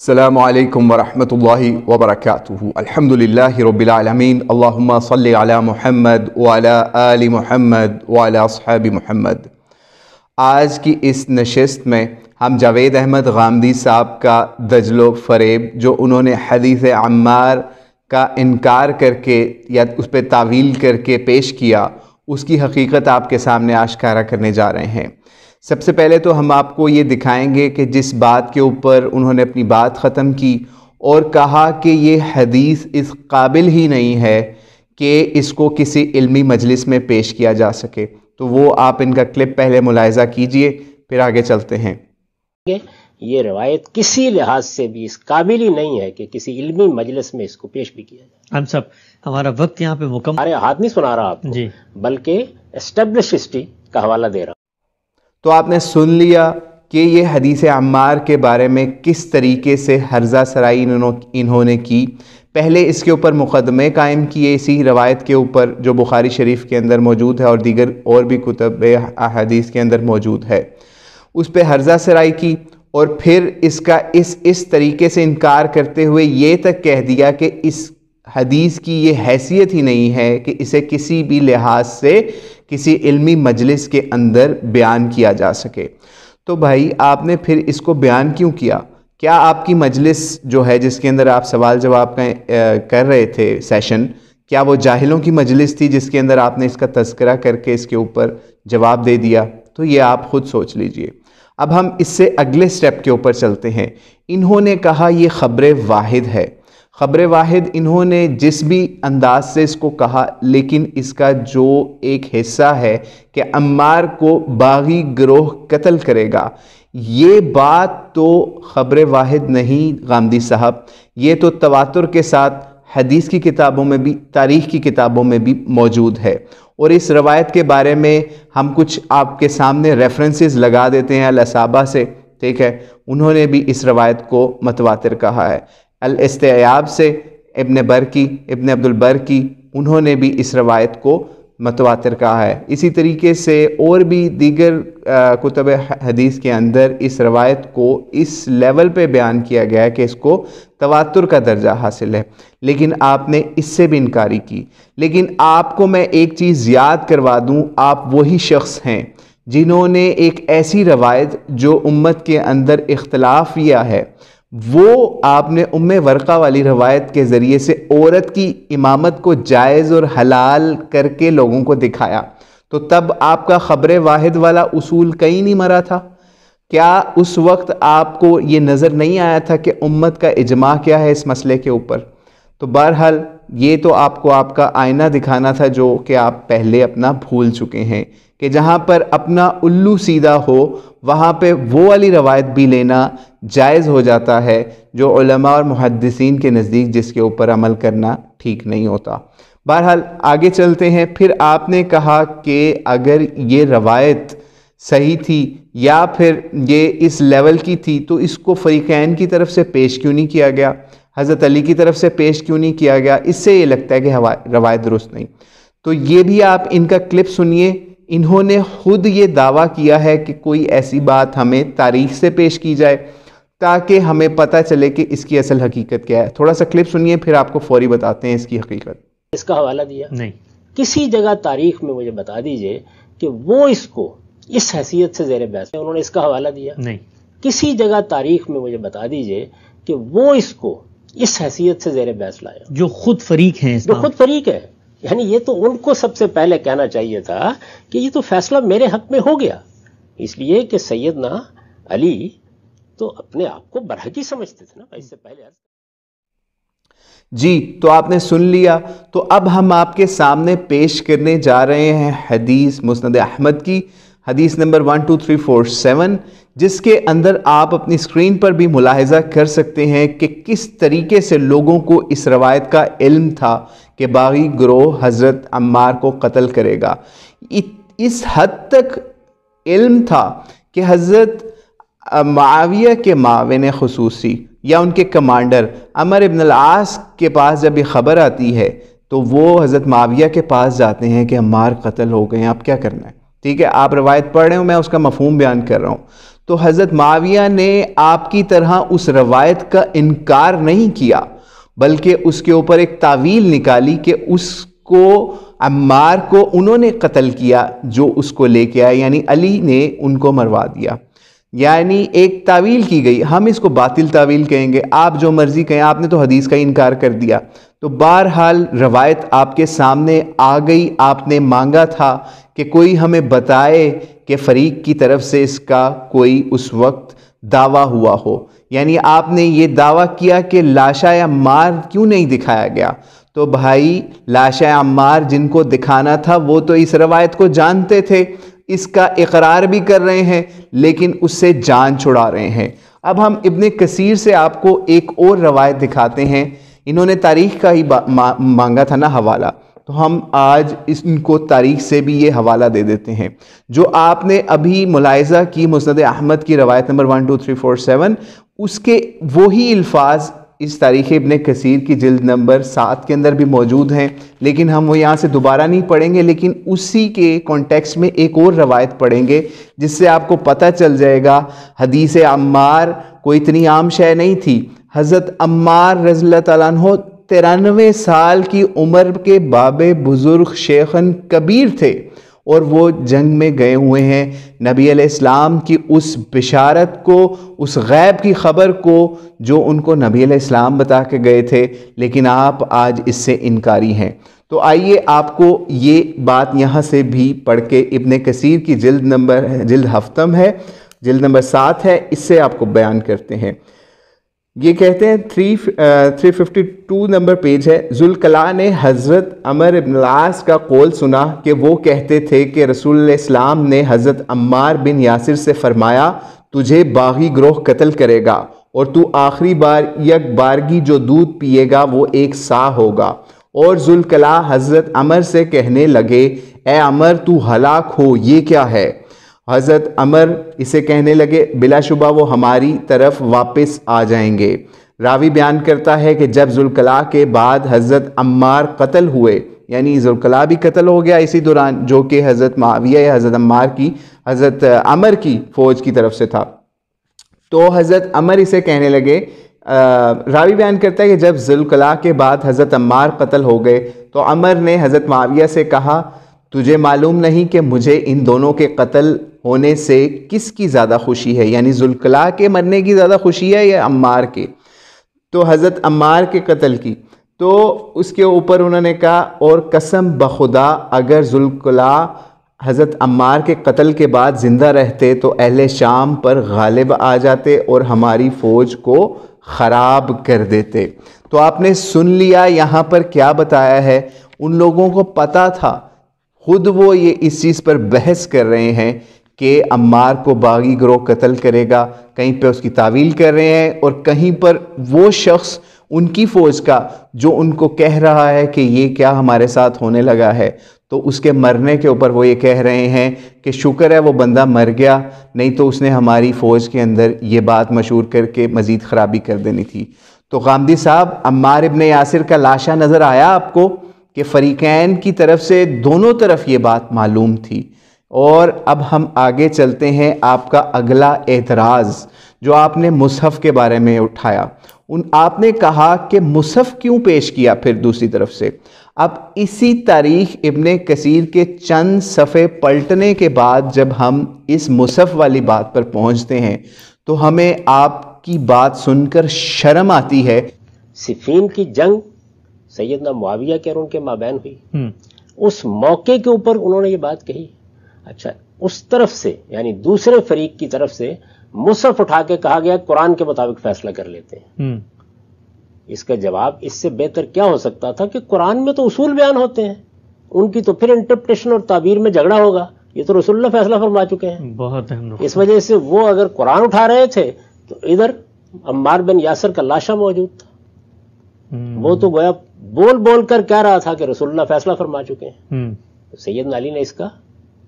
السلام علیکم ورحمۃ اللہ وبرکاتہ۔ الحمدللہ رب العالمین، اللہم صلی علی محمد وعلی آل محمد وعلی اصحاب محمد۔ آج کی اس نشست میں ہم جاوید احمد غامدی صاحب کا دجل و فریب جو انہوں نے حدیث عمار کا انکار کر کے یا اس پہ تعویل کر کے پیش کیا، اس کی حقیقت آپ کے سامنے آشکارا کرنے جا رہے ہیں۔ سب سے پہلے تو ہم آپ کو یہ دکھائیں گے کہ جس بات کے اوپر انہوں نے اپنی بات ختم کی اور کہا کہ یہ حدیث اس قابل ہی نہیں ہے کہ اس کو کسی علمی مجلس میں پیش کیا جا سکے، تو وہ آپ ان کا کلپ پہلے ملاحظہ کیجئے، پھر آگے چلتے ہیں۔ یہ روایت کسی لحاظ سے بھی اس قابل ہی نہیں ہے کہ کسی علمی مجلس میں اس کو پیش بھی کیا جائے۔ ہم سب ہمارا وقت یہاں پہ مکمل، ہمارے ہاتھ نہیں سنا رہا آپ کو جی، بلکہ اسٹیبلش ہسٹری کا حوالہ دے رہا ہوں۔ تو آپ نے سن لیا کہ یہ حدیث عمار کے بارے میں کس طریقے سے ہرزہ سرائی انہوں نے کی۔ پہلے اس کے اوپر مقدمے قائم کیے اسی روایت کے اوپر جو بخاری شریف کے اندر موجود ہے اور دیگر اور بھی کتب احادیث کے اندر موجود ہے، اس پہ ہرزہ سرائی کی، اور پھر اس کا اس طریقے سے انکار کرتے ہوئے یہ تک کہہ دیا کہ اس حدیث کی یہ حیثیت ہی نہیں ہے کہ اسے کسی بھی لحاظ سے کسی علمی مجلس کے اندر بیان کیا جا سکے۔ تو بھائی آپ نے پھر اس کو بیان کیوں کیا؟ کیا آپ کی مجلس جو ہے جس کے اندر آپ سوال جواب کر رہے تھے سیشن، کیا وہ جاہلوں کی مجلس تھی جس کے اندر آپ نے اس کا تذکرہ کر کے اس کے اوپر جواب دے دیا؟ تو یہ آپ خود سوچ لیجئے۔ اب ہم اس سے اگلے سٹیپ کے اوپر چلتے ہیں۔ انہوں نے کہا یہ خبر واحد ہے۔ خبر واحد انہوں نے جس بھی انداز سے اس کو کہا، لیکن اس کا جو ایک حصہ ہے کہ عمار کو باغی گروہ قتل کرے گا، یہ بات تو خبر واحد نہیں غامدی صاحب، یہ تو تواتر کے ساتھ حدیث کی کتابوں میں بھی، تاریخ کی کتابوں میں بھی موجود ہے۔ اور اس روایت کے بارے میں ہم کچھ آپ کے سامنے ریفرنسز لگا دیتے ہیں الاصابہ سے، ٹھیک ہے؟ انہوں نے بھی اس روایت کو متواتر کہا ہے۔ الاستیعاب سے ابن برکی، ابن عبد البر کی، انہوں نے بھی اس روایت کو متواتر کہا ہے۔ اسی طریقے سے اور بھی دیگر کتب حدیث کے اندر اس روایت کو اس لیول پہ بیان کیا گیا ہے کہ اس کو تواتر کا درجہ حاصل ہے، لیکن آپ نے اس سے بھی انکاری کی۔ لیکن آپ کو میں ایک چیز یاد کروا دوں، آپ وہی شخص ہیں جنہوں نے ایک ایسی روایت جو امت کے اندر اختلاف کیا ہے، وہ آپ نے ورقہ والی روایت کے ذریعے سے عورت کی امامت کو جائز اور حلال کر کے لوگوں کو دکھایا۔ تو تب آپ کا خبر واحد والا اصول کہیں نہیں مرا تھا؟ کیا اس وقت آپ کو یہ نظر نہیں آیا تھا کہ امت کا اجماع کیا ہے اس مسئلے کے اوپر؟ تو بہرحال یہ تو آپ کو آپ کا آئینہ دکھانا تھا جو کہ آپ پہلے اپنا بھول چکے ہیں، کہ جہاں پر اپنا الو سیدھا ہو وہاں پہ وہ والی روایت بھی لینا جائز ہو جاتا ہے جو علماء اور محدثین کے نزدیک جس کے اوپر عمل کرنا ٹھیک نہیں ہوتا۔ بہرحال آگے چلتے ہیں۔ پھر آپ نے کہا کہ اگر یہ روایت صحیح تھی یا پھر یہ اس لیول کی تھی تو اس کو فریقین کی طرف سے پیش کیوں نہیں کیا گیا، حضرت علی کی طرف سے پیش کیوں نہیں کیا گیا؟ اس سے یہ لگتا ہے کہ روایت درست نہیں۔ تو یہ بھی آپ ان کا کلپ سنیے۔ انہوں نے خود یہ دعویٰ کیا ہے کہ کوئی ایسی بات ہمیں تاریخ سے پیش کی جائے تاکہ ہمیں پتہ چلے کہ اس کی اصل حقیقت کیا ہے۔ تھوڑا سا کلپ سنیے، پھر آپ کو فوری بتاتے ہیں اس کی حقیقت۔ اس کا حوالہ دیا نہیں، کسی جگہ تاریخ میں مجھے بتا دیجئے کہ وہ اس کو اس حیثیت سے زیر بحث، انہوں نے اس کا حوالہ دیا؟ نہیں، کسی جگہ تاریخ میں مجھے بتا دیجئے کہ وہ اس کو اس حیثیت سے زیر بحث لایا جو خود فریق ہیں، جو خود فریق ہے۔ یعنی یہ تو ان کو سب سے پہلے کہنا چاہیے تھا کہ یہ تو فیصلہ میرے حق میں ہو گیا، اس لیے کہ سیدنا علی تو اپنے آپ کو برحقی سمجھتے تھے نا اس سے پہلے۔ جی، تو آپ نے سن لیا۔ تو اب ہم آپ کے سامنے پیش کرنے جا رہے ہیں حدیث مسند احمد کی، حدیث نمبر 12347، جس کے اندر آپ اپنی اسکرین پر بھی ملاحظہ کر سکتے ہیں کہ کس طریقے سے لوگوں کو اس روایت کا علم تھا کہ باغی گروہ حضرت عمار کو قتل کرے گا۔ اس حد تک علم تھا کہ حضرت معاویہ کے معاون خصوصی یا ان کے کمانڈر عمر ابن العاص کے پاس جب یہ خبر آتی ہے تو وہ حضرت معاویہ کے پاس جاتے ہیں کہ عمار قتل ہو گئے ہیں، اب کیا کرنا ہے؟ ٹھیک ہے، آپ روایت پڑھ رہے ہو، میں اس کا مفہوم بیان کر رہا ہوں۔ تو حضرت معاویہ نے آپ کی طرح اس روایت کا انکار نہیں کیا، بلکہ اس کے اوپر ایک تعویل نکالی کہ اس کو عمار کو انہوں نے قتل کیا جو اس کو لے کے آئے، یعنی علی نے ان کو مروا دیا، یعنی ایک تعویل کی گئی. ہم اس کو باطل تعویل کہیں گے، آپ جو مرضی کہیں، آپ نے تو حدیث کا انکار کر دیا. تو بہرحال روایت آپ کے سامنے آ گئی، آپ نے مانگا تھا کہ کوئی ہمیں بتائے کہ فریق کی طرف سے اس کا کوئی اس وقت دعویٰ ہوا ہو، یعنی آپ نے یہ دعویٰ کیا کہ لاشا عمار کیوں نہیں دکھایا گیا. تو بھائی لاشا عمار جن کو دکھانا تھا وہ تو اس روایت کو جانتے تھے، اس کا اقرار بھی کر رہے ہیں، لیکن اس سے جان چھڑا رہے ہیں. اب ہم ابن کثیر سے آپ کو ایک اور روایت دکھاتے ہیں. انہوں نے تاریخ کا ہی مانگا تھا نا حوالہ، تو ہم آج ان کو تاریخ سے بھی یہ حوالہ دے دیتے ہیں. جو آپ نے ابھی ملاحظہ کی مسند احمد کی روایت نمبر 12347، اس کے وہی الفاظ اس تاریخ ابن کثیر کی جلد نمبر 7 کے اندر بھی موجود ہیں، لیکن ہم وہ یہاں سے دوبارہ نہیں پڑھیں گے، لیکن اسی کے کانٹیکسٹ میں ایک اور روایت پڑھیں گے جس سے آپ کو پتہ چل جائے گا حدیث عمار کوئی اتنی عام شے نہیں تھی. حضرت عمار رضی اللہ تعالیٰ عنہ 93 سال کی عمر کے باب بزرگ شیخن کبیر تھے، اور وہ جنگ میں گئے ہوئے ہیں. نبی علیہ السلام کی اس بشارت کو، اس غیب کی خبر کو جو ان کو نبی علیہ السلام بتا کے گئے تھے، لیکن آپ آج اس سے انکاری ہیں. تو آئیے آپ کو یہ بات یہاں سے بھی پڑھ کے ابن کثیر کی جلد ہفتم ہے، جلد نمبر 7 ہے، اس سے آپ کو بیان کرتے ہیں. یہ کہتے ہیں 352 نمبر پیج ہے. ذوالکلاء نے حضرت عمر بن العاص کا قول سنا کہ وہ کہتے تھے کہ رسول اللہ السلام نے حضرت عمار بن یاسر سے فرمایا تجھے باغی گروہ قتل کرے گا، اور تو آخری بار یک بارگی جو دودھ پیے گا وہ 1 سا ہوگا. اور ذوالکلاء حضرت عمر سے کہنے لگے اے عمر تو ہلاک ہو، یہ کیا ہے؟ حضرت عمر اسے کہنے لگے بلا شبہ وہ ہماری طرف واپس آ جائیں گے. راوی بیان کرتا ہے کہ جب ذوالکلاء کے بعد حضرت عمار قتل ہوئے، یعنی ذوالکلاء بھی قتل ہو گیا اسی دوران، جو کہ حضرت معاویہ یا حضرت عمر کی فوج کی طرف سے تھا. تو حضرت عمر اسے کہنے لگے، راوی بیان کرتا ہے کہ جب ذوالکلاء کے بعد حضرت عمار قتل ہو گئے تو عمر نے حضرت معاویہ سے کہا تجھے معلوم نہیں کہ مجھے ان دونوں کے قتل ہونے سے کس کی زیادہ خوشی ہے، یعنی ذوالکلاء کے مرنے کی زیادہ خوشی ہے یا عمار کے؟ تو حضرت عمار کے قتل کی. تو اس کے اوپر انہوں نے کہا اور قسم بخدا اگر ذوالکلاء حضرت عمار کے قتل کے بعد زندہ رہتے تو اہل شام پر غالب آ جاتے اور ہماری فوج کو خراب کر دیتے. تو آپ نے سن لیا یہاں پر کیا بتایا ہے. ان لوگوں کو پتہ تھا، خود وہ یہ اس چیز پر بحث کر رہے ہیں کہ عمار کو باغی گروہ قتل کرے گا، کہیں پہ اس کی تعویل کر رہے ہیں، اور کہیں پر وہ شخص ان کی فوج کا جو ان کو کہہ رہا ہے کہ یہ کیا ہمارے ساتھ ہونے لگا ہے، تو اس کے مرنے کے اوپر وہ یہ کہہ رہے ہیں کہ شکر ہے وہ بندہ مر گیا، نہیں تو اس نے ہماری فوج کے اندر یہ بات مشہور کر کے مزید خرابی کر دینی تھی. تو غامدی صاحب عمار ابن یاسر کا لاشا نظر آیا آپ کو کہ فریقین کی طرف سے دونوں طرف یہ بات معلوم تھی. اور اب ہم آگے چلتے ہیں. آپ کا اگلا اعتراض جو آپ نے مصحف کے بارے میں اٹھایا، آپ نے کہا کہ مصحف کیوں پیش کیا پھر دوسری طرف سے. اب اسی تاریخ ابن کثیر کے چند صفحے پلٹنے کے بعد جب ہم اس مصحف والی بات پر پہنچتے ہیں تو ہمیں آپ کی بات سن کر شرم آتی ہے. صفین کی جنگ سیدنا معاویہ کے اور ان کے مابین ہوئی، اس موقع کے اوپر انہوں نے یہ بات کہی. اچھا، اس طرف سے یعنی دوسرے فریق کی طرف سے مصحف اٹھا کے کہا گیا قرآن کے مطابق فیصلہ کر لیتے ہیں. اس کا جواب اس سے بہتر کیا ہو سکتا تھا کہ قرآن میں تو اصول بیان ہوتے ہیں، ان کی تو پھر انٹرپریٹیشن اور تعبیر میں جھگڑا ہوگا. یہ تو رسول اللہ فیصلہ فرما چکے ہیں. بہت اہم. اس وجہ سے وہ اگر قرآن اٹھا رہے تھے تو ادھر عمار بن یاسر کا لاشا موجود تھا. وہ تو گویا بول بول کر کہہ رہا تھا کہ رسول اللہ فیصلہ فرما چکے ہیں. سیدنا علی نے اس کا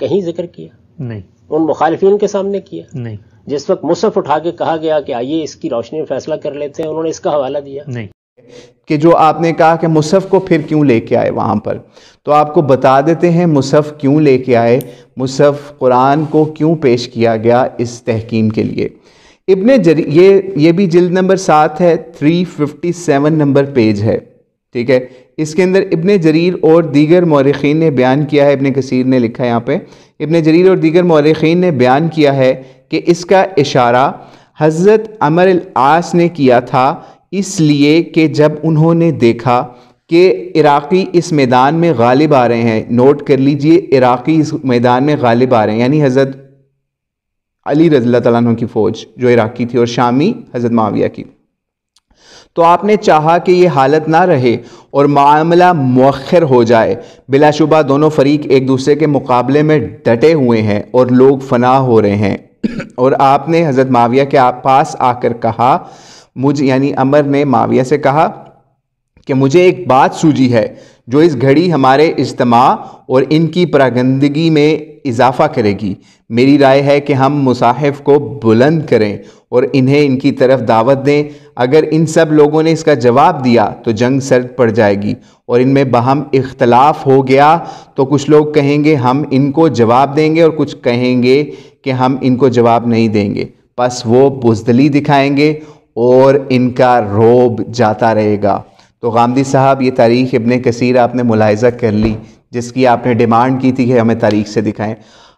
کہیں ذکر کیا نہیں، ان مخالفین کے سامنے کیا نہیں. جس وقت مصحف اٹھا کے کہا گیا کہ آئیے اس کی روشنی میں فیصلہ کر لیتے ہیں، انہوں نے اس کا حوالہ دیا نہیں. کہ جو آپ نے کہا کہ مصحف کو پھر کیوں لے کے آئے وہاں پر، تو آپ کو بتا دیتے ہیں مصحف کیوں لے کے آئے، مصحف قرآن کو کیوں پیش کیا گیا اس تحکیم کے لیے۔ ابن جریر، یہ بھی جلد نمبر 7 ہے، 357 نمبر پیج ہے، ٹھیک ہے۔ اس کے اندر ابن جریر اور دیگر مورخین نے بیان کیا ہے، ابن کثیر نے لکھا ہے یہاں پہ، ابن جریر اور دیگر مورخین نے بیان کیا ہے کہ اس کا اشارہ حضرت عمرو العاص نے کیا تھا، اس لیے کہ جب انہوں نے دیکھا کہ عراقی اس میدان میں غالب آ رہے ہیں، نوٹ کر لیجئے، عراقی اس میدان میں غالب آ رہے ہیں، یعنی حضرت علی رضی اللہ تعالیٰ عنہ کی فوج جو عراقی تھی اور شامی حضرت معاویہ کی، تو آپ نے چاہا کہ یہ حالت نہ رہے اور معاملہ مؤخر ہو جائے۔ بلا شبہ دونوں فریق ایک دوسرے کے مقابلے میں ڈٹے ہوئے ہیں اور لوگ فنا ہو رہے ہیں، اور آپ نے حضرت معاویہ کے پاس آ کر کہا، مجھے یعنی عمر نے معاویہ سے کہا کہ مجھے ایک بات سوجھی ہے جو اس گھڑی ہمارے اجتماع اور ان کی پراگندگی میں اضافہ کرے گی۔ میری رائے ہے کہ ہم مصاحف کو بلند کریں اور انہیں ان کی طرف دعوت دیں۔ اگر ان سب لوگوں نے اس کا جواب دیا تو جنگ سرد پڑ جائے گی، اور ان میں باہم اختلاف ہو گیا تو کچھ لوگ کہیں گے ہم ان کو جواب دیں گے اور کچھ کہیں گے کہ ہم ان کو جواب نہیں دیں گے، پس وہ بزدلی دکھائیں گے اور ان کا رعب جاتا رہے گا۔ تو غامدی صاحب، یہ تاریخ ابن کثیر آپ نے ملاحظہ کر لی، جس کی آپ نے ڈیمانڈ کی تھی کہ ہمیں تاریخ سے دکھائیں۔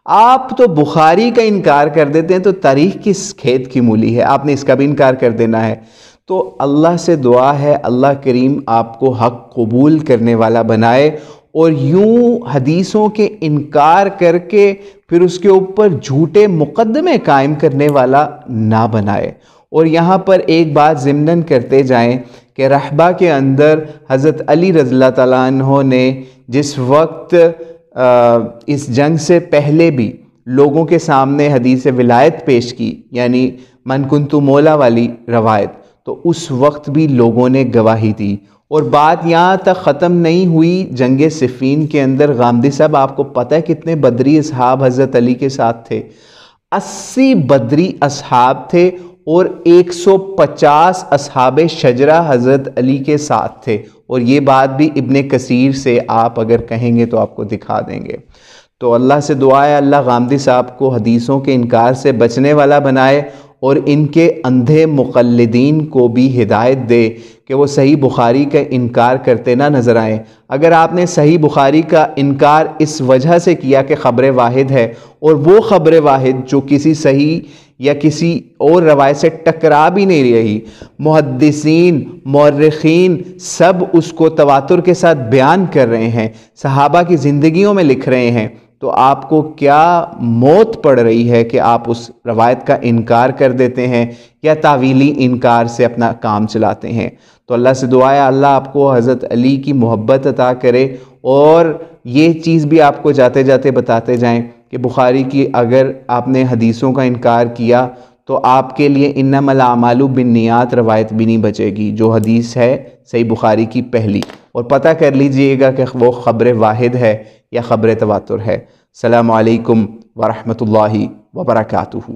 آپ تو بخاری کا انکار کر دیتے ہیں، تو تاریخ کس کھیت کی مولی ہے؟ آپ نے اس کا بھی انکار کر دینا ہے۔ تو اللہ سے دعا ہے اللہ کریم آپ کو حق قبول کرنے والا بنائے، اور یوں حدیثوں کے انکار کر کے پھر اس کے اوپر جھوٹے مقدمے قائم کرنے والا نہ بنائے۔ اور یہاں پر ایک بات ضمناً کرتے جائیں کہ رحبہ کے اندر حضرت علی رضی اللہ تعالیٰ عنہ نے جس وقت اس جنگ سے پہلے بھی لوگوں کے سامنے حدیث ولایت پیش کی، یعنی من کنت مولا والی روایت، تو اس وقت بھی لوگوں نے گواہی دی۔ اور بات یہاں تک ختم نہیں ہوئی، جنگ صفین کے اندر غامدی صاحب آپ کو پتہ ہے کتنے بدری اصحاب حضرت علی کے ساتھ تھے؟ 80 بدری اصحاب تھے، اور 150 اصحاب شجرہ حضرت علی کے ساتھ تھے، اور یہ بات بھی ابن کثیر سے آپ اگر کہیں گے تو آپ کو دکھا دیں گے۔ تو اللہ سے دعا ہے اللہ غامدی صاحب کو حدیثوں کے انکار سے بچنے والا بنائے، اور ان کے اندھے مقلدین کو بھی ہدایت دے کہ وہ صحیح بخاری کا انکار کرتے نہ نظر آئیں۔ اگر آپ نے صحیح بخاری کا انکار اس وجہ سے کیا کہ خبر واحد ہے، اور وہ خبر واحد جو کسی صحیح یا کسی اور روایت سے ٹکرا بھی نہیں رہی، محدثین مورخین سب اس کو تواتر کے ساتھ بیان کر رہے ہیں، صحابہ کی زندگیوں میں لکھ رہے ہیں، تو آپ کو کیا موت پڑ رہی ہے کہ آپ اس روایت کا انکار کر دیتے ہیں یا تعویلی انکار سے اپنا کام چلاتے ہیں؟ تو اللہ سے دعا ہے اللہ آپ کو حضرت علی کی محبت عطا کرے، اور یہ چیز بھی آپ کو جاتے جاتے بتاتے جائیں کہ بخاری کی اگر آپ نے حدیثوں کا انکار کیا تو آپ کے لیے انما الاعمال بالنیات روایت بھی نہیں بچے گی، جو حدیث ہے صحیح بخاری کی پہلی، اور پتہ کر لیجئے گا کہ وہ خبر واحد ہے یا خبر تواتر ہے۔ السلام علیکم ورحمۃ اللہ وبرکاتہ۔